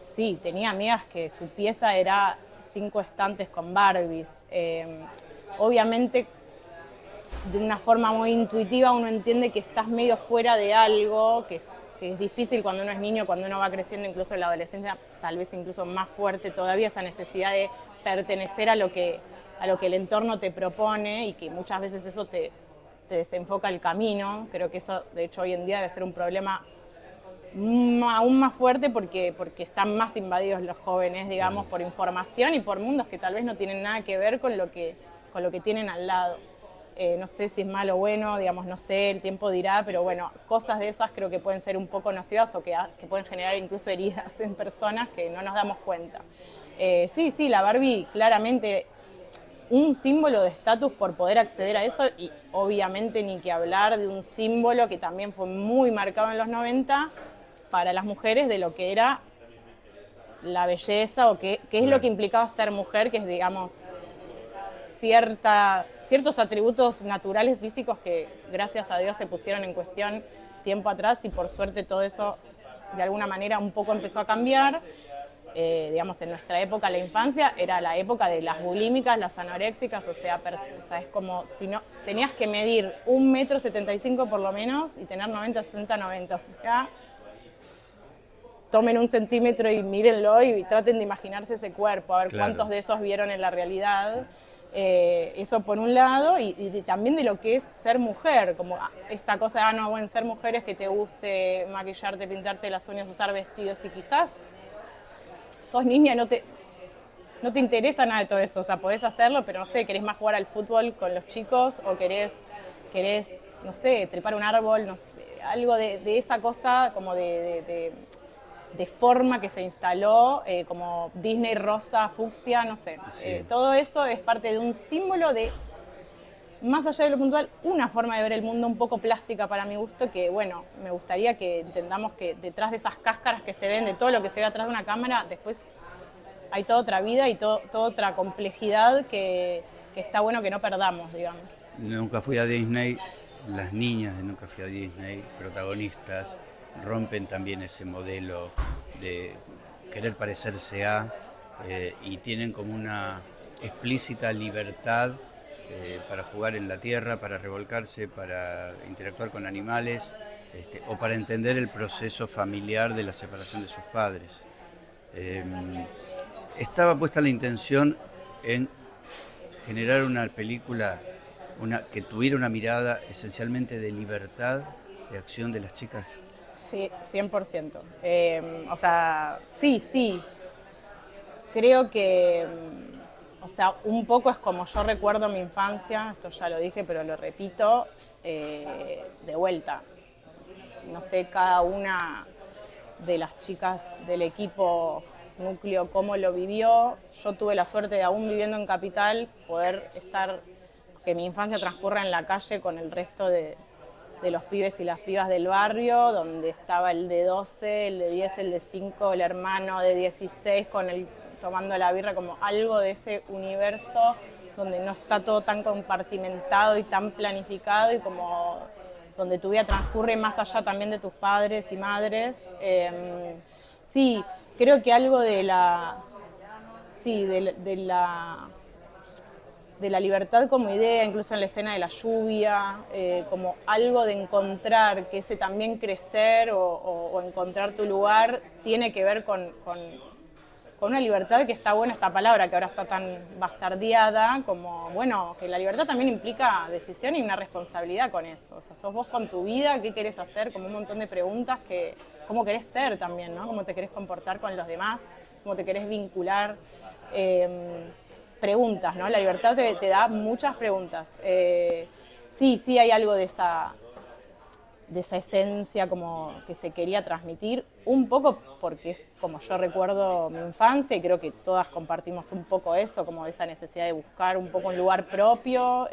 sí, tenía amigas que su pieza era 5 estantes con Barbies. Obviamente, de una forma muy intuitiva, uno entiende que estás medio fuera de algo, que es difícil cuando uno es niño, cuando uno va creciendo, incluso en la adolescencia, tal vez incluso más fuerte todavía, esa necesidad de pertenecer a lo que el entorno te propone y que muchas veces eso te desenfoca el camino. Creo que eso, de hecho, hoy en día debe ser un problema aún más fuerte porque están más invadidos los jóvenes, digamos, por información y por mundos que tal vez no tienen nada que ver con lo que tienen al lado. No sé si es malo o bueno, digamos, no sé, el tiempo dirá, pero bueno, cosas de esas creo que pueden ser un poco nocivas o que pueden generar incluso heridas en personas que no nos damos cuenta. Sí, la Barbie claramente un símbolo de estatus por poder acceder a eso y obviamente ni que hablar de un símbolo que también fue muy marcado en los 90 para las mujeres de lo que era la belleza o qué es lo que implicaba ser mujer, que es, digamos, ciertos atributos naturales físicos que gracias a Dios se pusieron en cuestión tiempo atrás y por suerte todo eso de alguna manera un poco empezó a cambiar. Digamos, en nuestra época, la infancia, era la época de las bulímicas, las anoréxicas, o sea, es como si no, tenías que medir 1,75 m por lo menos y tener 90, 60, 90, o sea, tomen 1 centímetro y mírenlo y traten de imaginarse ese cuerpo, a ver cuántos de esos vieron en la realidad. Eso por un lado, y también de lo que es ser mujer, como esta cosa de, bueno, ser mujer es que te guste maquillarte, pintarte las uñas, usar vestidos, y quizás sos niña y no te interesa nada de todo eso, o sea, podés hacerlo, pero no sé, querés más jugar al fútbol con los chicos o querés no sé, trepar un árbol, no sé, algo de esa cosa como de forma que se instaló, como Disney rosa, fucsia, no sé. Sí. Todo eso es parte de un símbolo de, más allá de lo puntual, una forma de ver el mundo un poco plástica para mi gusto, que bueno, me gustaría que entendamos que detrás de esas cáscaras que se ven, de todo lo que se ve atrás de una cámara, después hay toda otra vida y toda otra complejidad que está bueno que no perdamos, digamos. Nunca fui a Disney, las niñas de Nunca fui a Disney, protagonistas, rompen también ese modelo de querer parecerse a y tienen como una explícita libertad para jugar en la tierra, para revolcarse, para interactuar con animales o para entender el proceso familiar de la separación de sus padres. Estaba puesta la intención en generar una película que tuviera una mirada esencialmente de libertad de acción de las chicas. Sí, 100%. O sea, sí. Creo que, o sea, un poco es como yo recuerdo mi infancia, esto ya lo dije, pero lo repito, de vuelta. No sé, cada una de las chicas del equipo núcleo cómo lo vivió. Yo tuve la suerte de, aún viviendo en Capital, poder estar que mi infancia transcurra en la calle con el resto de los pibes y las pibas del barrio, donde estaba el de 12, el de 10, el de 5, el hermano de 16 tomando la birra, como algo de ese universo donde no está todo tan compartimentado y tan planificado, y como donde tu vida transcurre más allá también de tus padres y madres. Sí, creo que algo de la libertad como idea, incluso en la escena de la lluvia, como algo de encontrar, que ese también crecer o encontrar tu lugar, tiene que ver con una libertad, que está buena esta palabra, que ahora está tan bastardeada, como, bueno, que la libertad también implica decisión y una responsabilidad con eso. O sea, sos vos con tu vida, qué querés hacer, como un montón de preguntas, cómo querés ser también, ¿no? Cómo te querés comportar con los demás, cómo te querés vincular. Preguntas, ¿no? La libertad te da muchas preguntas. Sí hay algo de esa esencia como que se quería transmitir, un poco porque es como yo recuerdo mi infancia, y creo que todas compartimos un poco eso, como esa necesidad de buscar un poco un lugar propio,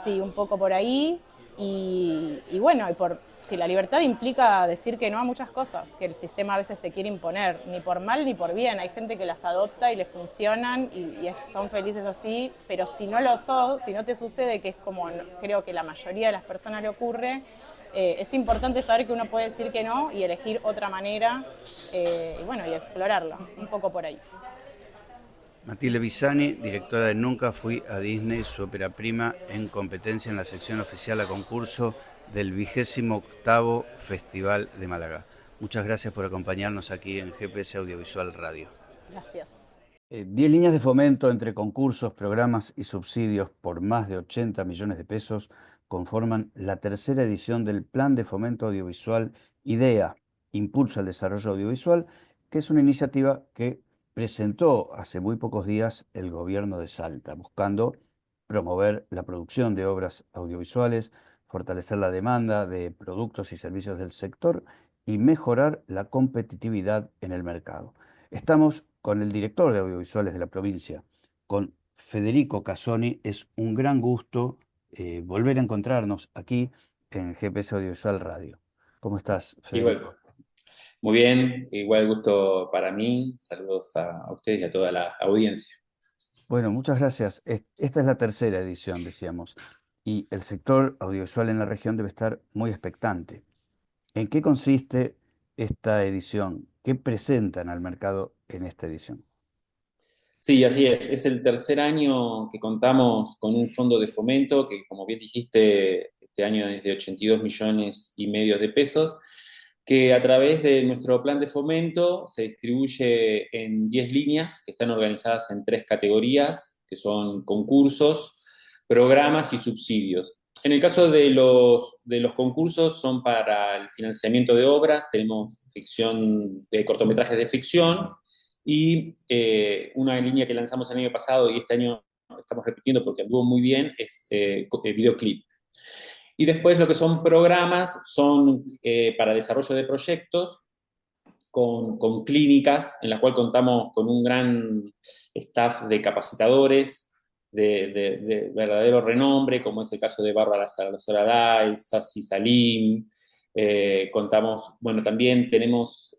sí, un poco por ahí, y bueno, y que la libertad implica decir que no a muchas cosas que el sistema a veces te quiere imponer, ni por mal ni por bien. Hay gente que las adopta y le funcionan y son felices así, pero si no lo sos, si no te sucede, que es como creo que la mayoría de las personas le ocurre, es importante saber que uno puede decir que no y elegir otra manera, y bueno, y explorarla, un poco por ahí. Matilde Pisani, directora de Nunca Fui a Disney, su ópera prima en competencia en la sección oficial a concurso del 28º Festival de Málaga. Muchas gracias por acompañarnos aquí en GPS Audiovisual Radio. Gracias. 10 líneas de fomento entre concursos, programas y subsidios por más de 80 millones de pesos conforman la tercera edición del Plan de Fomento Audiovisual IDEA, Impulso al Desarrollo Audiovisual, que es una iniciativa que presentó hace muy pocos días el gobierno de Salta, buscando promover la producción de obras audiovisuales, fortalecer la demanda de productos y servicios del sector y mejorar la competitividad en el mercado. Estamos con el director de audiovisuales de la provincia, con Federico Casoni. Es un gran gusto volver a encontrarnos aquí en GPS Audiovisual Radio. ¿Cómo estás, Federico? Igual, muy bien, igual gusto para mí. Saludos a ustedes y a toda la audiencia. Bueno, muchas gracias. Esta es la tercera edición, decíamos, y el sector audiovisual en la región debe estar muy expectante. ¿En qué consiste esta edición? ¿Qué presentan al mercado en esta edición? Sí, así es. Es el tercer año que contamos con un fondo de fomento que, como bien dijiste, este año es de 82,5 millones de pesos, que a través de nuestro plan de fomento se distribuye en 10 líneas que están organizadas en 3 categorías, que son concursos, programas y subsidios. En el caso de los concursos, son para el financiamiento de obras. Tenemos ficción, de cortometrajes de ficción, y una línea que lanzamos el año pasado y este año estamos repitiendo porque anduvo muy bien, es videoclip. Y después lo que son programas son para desarrollo de proyectos con clínicas, en la cual contamos con un gran staff de capacitadores de verdadero renombre, como es el caso de Bárbara Saraday, Sassi Salim. Contamos, bueno, también tenemos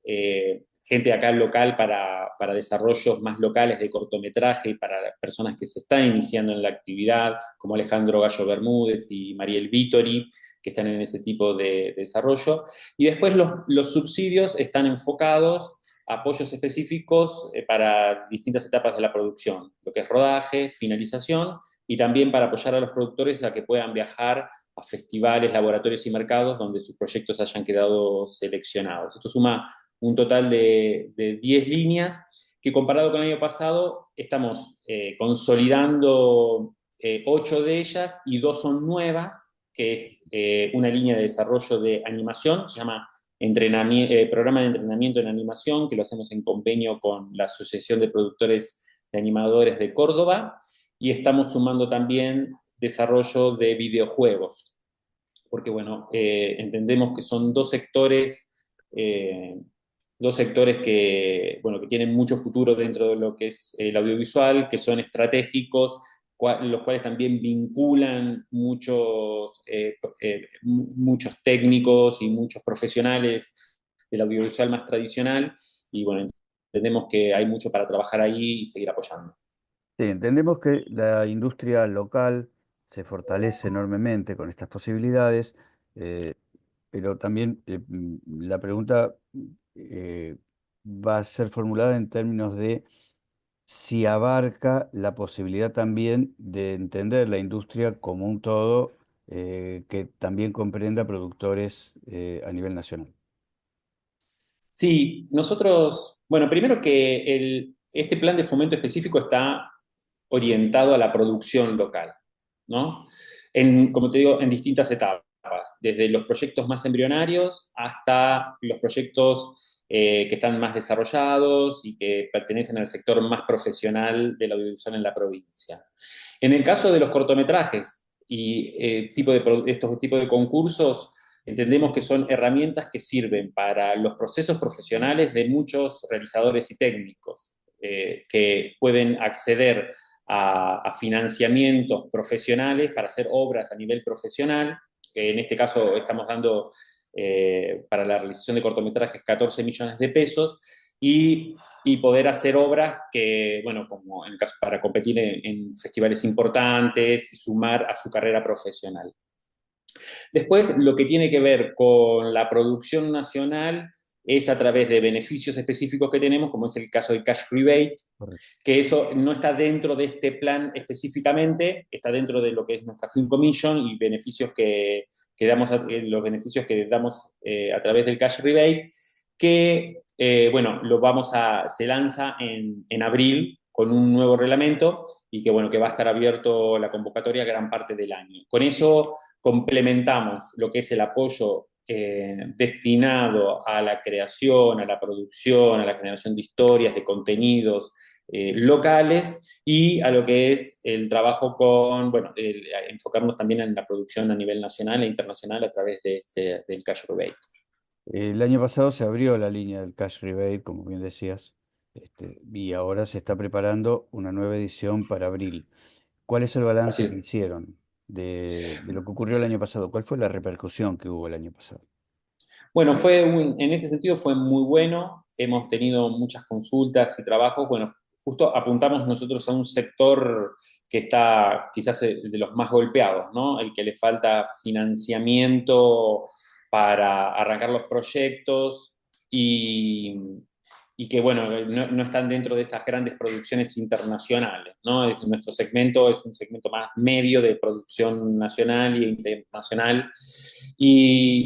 gente acá local para desarrollos más locales de cortometraje y para personas que se están iniciando en la actividad, como Alejandro Gallo Bermúdez y Mariel Vítori, que están en ese tipo de desarrollo. Y después los subsidios están enfocados a apoyos específicos para distintas etapas de la producción, lo que es rodaje, finalización, y también para apoyar a los productores a que puedan viajar a festivales, laboratorios y mercados donde sus proyectos hayan quedado seleccionados. Esto suma un total de 10 líneas que, comparado con el año pasado, estamos consolidando 8 de ellas, y 2 son nuevas, que es una línea de desarrollo de animación, se llama Programa de Entrenamiento en Animación, que lo hacemos en convenio con la Asociación de Productores de Animadores de Córdoba, y estamos sumando también desarrollo de videojuegos, porque bueno, entendemos que son dos sectores que, bueno, que tienen mucho futuro dentro de lo que es el audiovisual, que son estratégicos los cuales también vinculan muchos técnicos y muchos profesionales del audiovisual más tradicional, y bueno, entendemos que hay mucho para trabajar ahí y seguir apoyando. Sí, entendemos que la industria local se fortalece enormemente con estas posibilidades, eh, pero también la pregunta eh, va a ser formulada en términos de si abarca la posibilidad también de entender la industria como un todo, que también comprenda productores a nivel nacional. Sí, nosotros, bueno, primero que este plan de fomento específico está orientado a la producción local, ¿no? Como te digo, en distintas etapas, desde los proyectos más embrionarios hasta los proyectos que están más desarrollados y que pertenecen al sector más profesional del audiovisual en la provincia. En el caso de los cortometrajes y estos tipos de concursos, entendemos que son herramientas que sirven para los procesos profesionales de muchos realizadores y técnicos que pueden acceder a financiamientos profesionales para hacer obras a nivel profesional. En este caso estamos dando para la realización de cortometrajes 14 millones de pesos y poder hacer obras que, bueno, como en el caso para competir en festivales importantes y sumar a su carrera profesional. Después, lo que tiene que ver con la producción nacional es a través de beneficios específicos que tenemos, como es el caso del cash rebate, Correcto. que eso no está dentro de este plan específicamente, está dentro de lo que es nuestra Film Commission y beneficios los beneficios que damos a través del cash rebate, que, bueno, se lanza en abril con un nuevo reglamento y que, bueno, que va a estar abierto la convocatoria gran parte del año. Con eso complementamos lo que es el apoyo destinado a la creación, a la producción, a la generación de historias, de contenidos locales y a lo que es el trabajo enfocarnos también en la producción a nivel nacional e internacional a través del cash rebate. El año pasado se abrió la línea del cash rebate, como bien decías, y ahora se está preparando una nueva edición para abril. ¿Cuál es el Así balance que es. hicieron de lo que ocurrió el año pasado? ¿Cuál fue la repercusión que hubo el año pasado? Bueno, en ese sentido fue muy bueno, hemos tenido muchas consultas y trabajos, bueno, justo apuntamos nosotros a un sector que está quizás de los más golpeados, ¿no? El que le falta financiamiento para arrancar los proyectos y, y que, bueno, no están dentro de esas grandes producciones internacionales, ¿no? Nuestro segmento es un segmento más medio de producción nacional e internacional.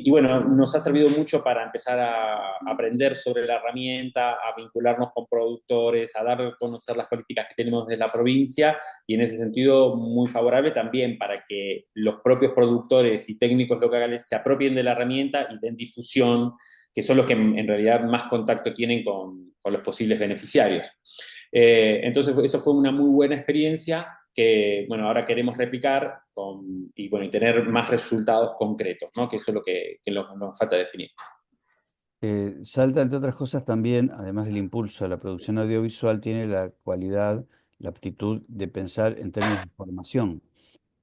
Bueno, nos ha servido mucho para empezar a aprender sobre la herramienta, a vincularnos con productores, a dar a conocer las políticas que tenemos desde la provincia y en ese sentido muy favorable también para que los propios productores y técnicos locales se apropien de la herramienta y den difusión, que son los que en realidad más contacto tienen con los posibles beneficiarios. Entonces eso fue una muy buena experiencia que, bueno, ahora queremos replicar y tener más resultados concretos, ¿no? Que eso es lo que nos falta definir. Salta, entre otras cosas, también, además del impulso a la producción audiovisual, tiene la cualidad, la aptitud de pensar en términos de formación.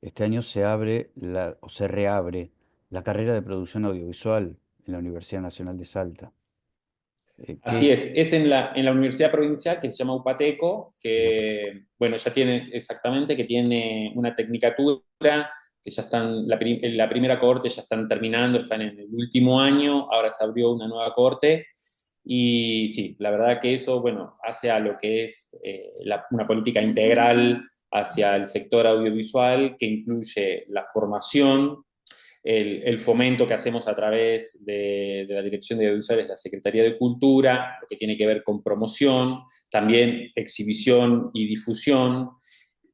Este año o se reabre la carrera de producción audiovisual en la Universidad Nacional de Salta. Así es en la universidad provincial que se llama UPATECO, que, bueno, ya tiene exactamente, que tiene una tecnicatura, que ya están, la primera cohorte ya están terminando, están en el último año, ahora se abrió una nueva cohorte, y sí, la verdad que eso, bueno, hace a lo que es una política integral hacia el sector audiovisual, que incluye la formación, el fomento que hacemos a través de la Dirección de Audiovisuales, la Secretaría de Cultura, lo que tiene que ver con promoción, también exhibición y difusión,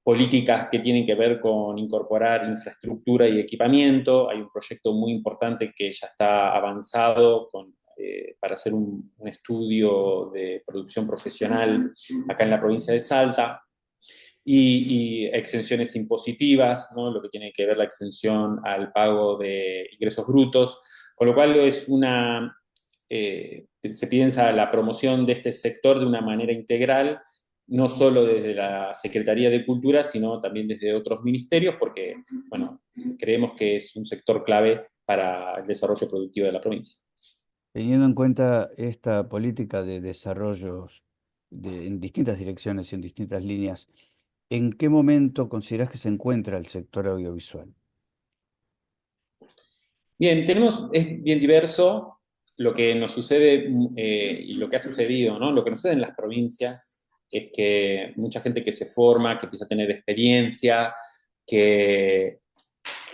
políticas que tienen que ver con incorporar infraestructura y equipamiento. Hay un proyecto muy importante que ya está avanzado para hacer un estudio de producción profesional acá en la provincia de Salta. Y exenciones impositivas, ¿no? Lo que tiene que ver la exención al pago de ingresos brutos, con lo cual se piensa la promoción de este sector de una manera integral no solo desde la Secretaría de Cultura, sino también desde otros ministerios, porque, bueno, creemos que es un sector clave para el desarrollo productivo de la provincia. Teniendo en cuenta esta política de desarrollos en distintas direcciones y en distintas líneas, ¿en qué momento consideras que se encuentra el sector audiovisual? Bien, es bien diverso lo que nos sucede y lo que ha sucedido, ¿no? Lo que nos sucede en las provincias es que mucha gente que se forma, que empieza a tener experiencia, que,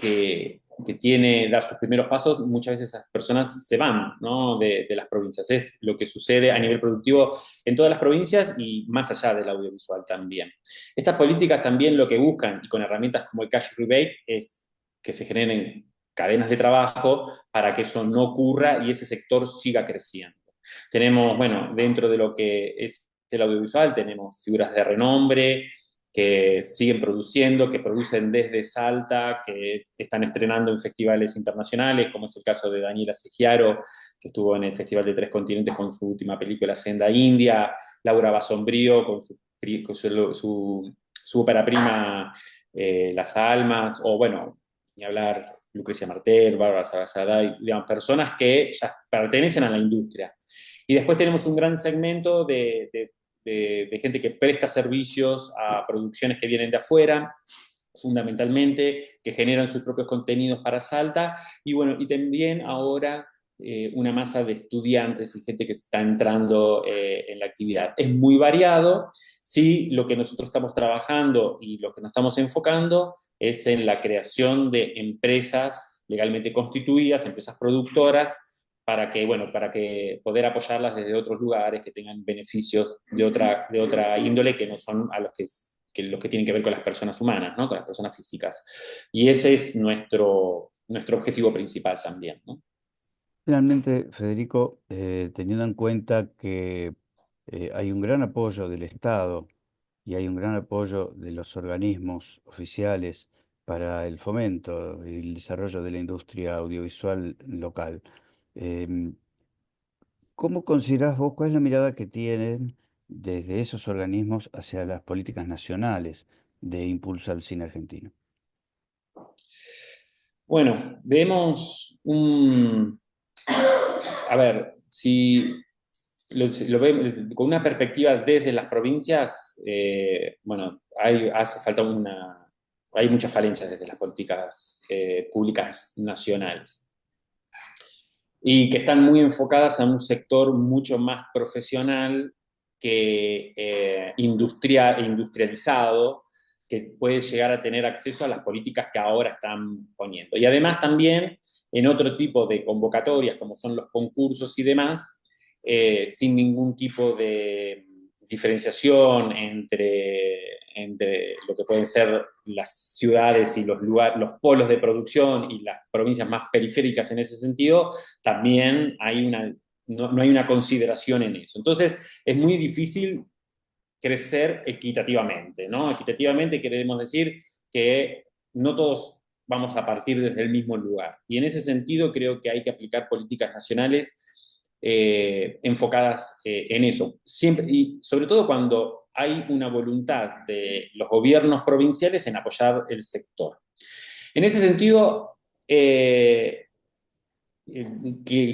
que tiene, dar sus primeros pasos, muchas veces esas personas se van, ¿no? de las provincias. Es lo que sucede a nivel productivo en todas las provincias y más allá del audiovisual también. Estas políticas también lo que buscan, y con herramientas como el cash rebate, es que se generen cadenas de trabajo para que eso no ocurra y ese sector siga creciendo. Tenemos, bueno, dentro de lo que es el audiovisual, tenemos figuras de renombre que siguen produciendo, que producen desde Salta, que están estrenando en festivales internacionales, como es el caso de Daniela Segiaro, que estuvo en el Festival de Tres Continentes con su última película Senda India, Laura Basombrío con su ópera prima Las Almas, o bueno, ni hablar Lucrecia Martel, Bárbara Sagasaday, digamos, personas que ya pertenecen a la industria. Y después tenemos un gran segmento de gente que presta servicios a producciones que vienen de afuera, fundamentalmente, que generan sus propios contenidos para Salta, y bueno, y también ahora una masa de estudiantes y gente que está entrando en la actividad. Es muy variado, sí, lo que nosotros estamos trabajando y lo que nos estamos enfocando es en la creación de empresas legalmente constituidas, empresas productoras, para que, bueno, para que poder apoyarlas desde otros lugares que tengan beneficios de otra índole que no son a los los que tienen que ver con las personas humanas, ¿no? Con las personas físicas. Y ese es nuestro objetivo principal también, ¿no? Finalmente, Federico, teniendo en cuenta que hay un gran apoyo del Estado y hay un gran apoyo de los organismos oficiales para el fomento y el desarrollo de la industria audiovisual local, em, ¿cómo considerás vos, cuál es la mirada que tienen desde esos organismos hacia las políticas nacionales de impulso al cine argentino? Bueno, a ver, si lo vemos con una perspectiva desde las provincias, bueno, hay muchas falencias desde las políticas públicas nacionales y que están muy enfocadas a un sector mucho más profesional que industrializado, que puede llegar a tener acceso a las políticas que ahora están poniendo. Y además también en otro tipo de convocatorias, como son los concursos y demás, sin ningún tipo de diferenciación entre lo que pueden ser las ciudades y los polos de producción y las provincias más periféricas en ese sentido, también no hay una consideración en eso. Entonces, es muy difícil crecer equitativamente, ¿no? Equitativamente queremos decir que no todos vamos a partir desde el mismo lugar. Y en ese sentido creo que hay que aplicar políticas nacionales enfocadas en eso. Siempre, y sobre todo cuando hay una voluntad de los gobiernos provinciales en apoyar el sector. En ese sentido, que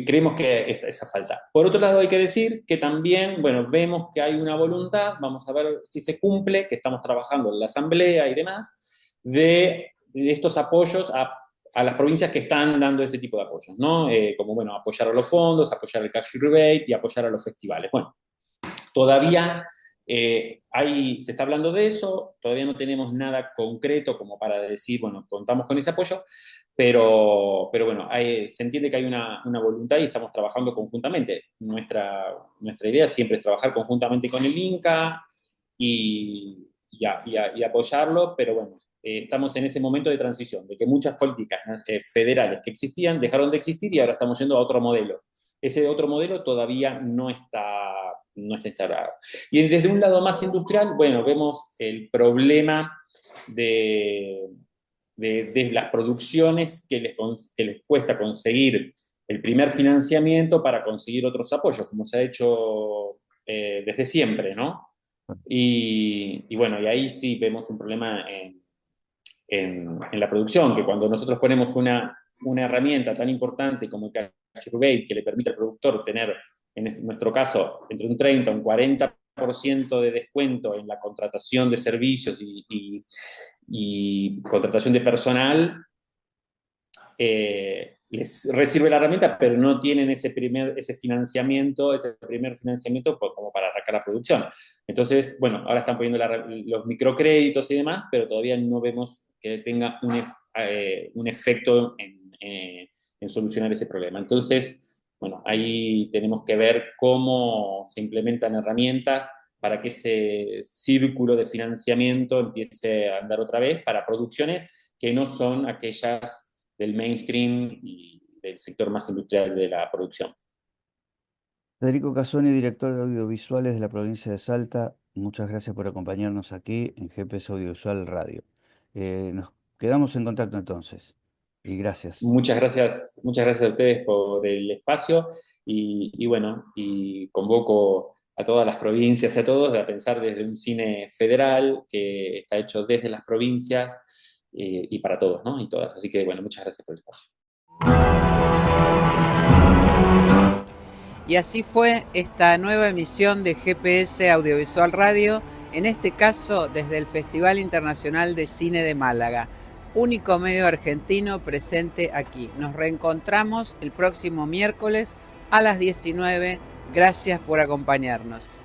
creemos que esa falta. Por otro lado, hay que decir que también, bueno, vemos que hay una voluntad, vamos a ver si se cumple, que estamos trabajando en la Asamblea y demás, de estos apoyos a las provincias que están dando este tipo de apoyos, ¿no? Como, bueno, apoyar a los fondos, apoyar el cash rebate y apoyar a los festivales. Bueno, todavía se está hablando de eso, todavía no tenemos nada concreto como para decir, bueno, contamos con ese apoyo, pero bueno, se entiende que hay una voluntad y estamos trabajando conjuntamente. Nuestra idea siempre es trabajar conjuntamente con el INCA y apoyarlo, pero bueno, estamos en ese momento de transición, de que muchas políticas federales que existían dejaron de existir y ahora estamos yendo a otro modelo. Ese otro modelo todavía no está instalado. Y desde un lado más industrial, bueno, vemos el problema de las producciones que les cuesta conseguir el primer financiamiento para conseguir otros apoyos, como se ha hecho desde siempre, ¿no? Y bueno, y ahí sí vemos un problema en la producción, que cuando nosotros ponemos una herramienta tan importante como el Cash Rebate, que le permite al productor tener, en nuestro caso, entre un 30 y un 40% de descuento en la contratación de servicios y contratación de personal, les recibe la herramienta, pero no tienen ese primer financiamiento como para arrancar la producción. Entonces, bueno, ahora están poniendo los microcréditos y demás, pero todavía no vemos que tenga un efecto en solucionar ese problema. Entonces, bueno, ahí tenemos que ver cómo se implementan herramientas para que ese círculo de financiamiento empiece a andar otra vez para producciones que no son aquellas del mainstream y del sector más industrial de la producción. Federico Casoni, director de audiovisuales de la provincia de Salta, muchas gracias por acompañarnos aquí en GPS Audiovisual Radio. Nos quedamos en contacto entonces y gracias. Muchas gracias a ustedes por el espacio y bueno, y convoco a todas las provincias y a todos a pensar desde un cine federal que está hecho desde las provincias y para todos, ¿no? Y todas. Así que bueno, muchas gracias por el espacio. Y así fue esta nueva emisión de GPS Audiovisual Radio, en este caso desde el Festival Internacional de Cine de Málaga, único medio argentino presente aquí. Nos reencontramos el próximo miércoles a las 19. Gracias por acompañarnos.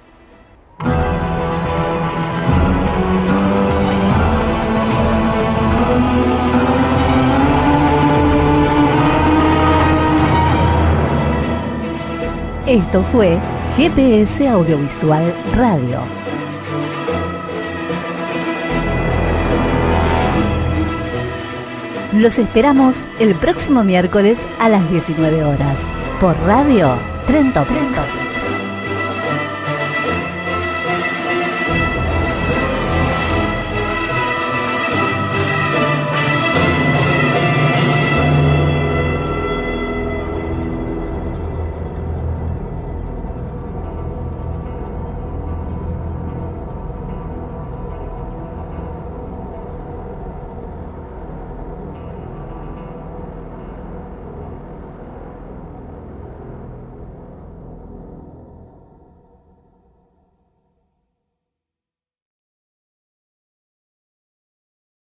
Esto fue GPS Audiovisual Radio. Los esperamos el próximo miércoles a las 19 horas por Radio Trento.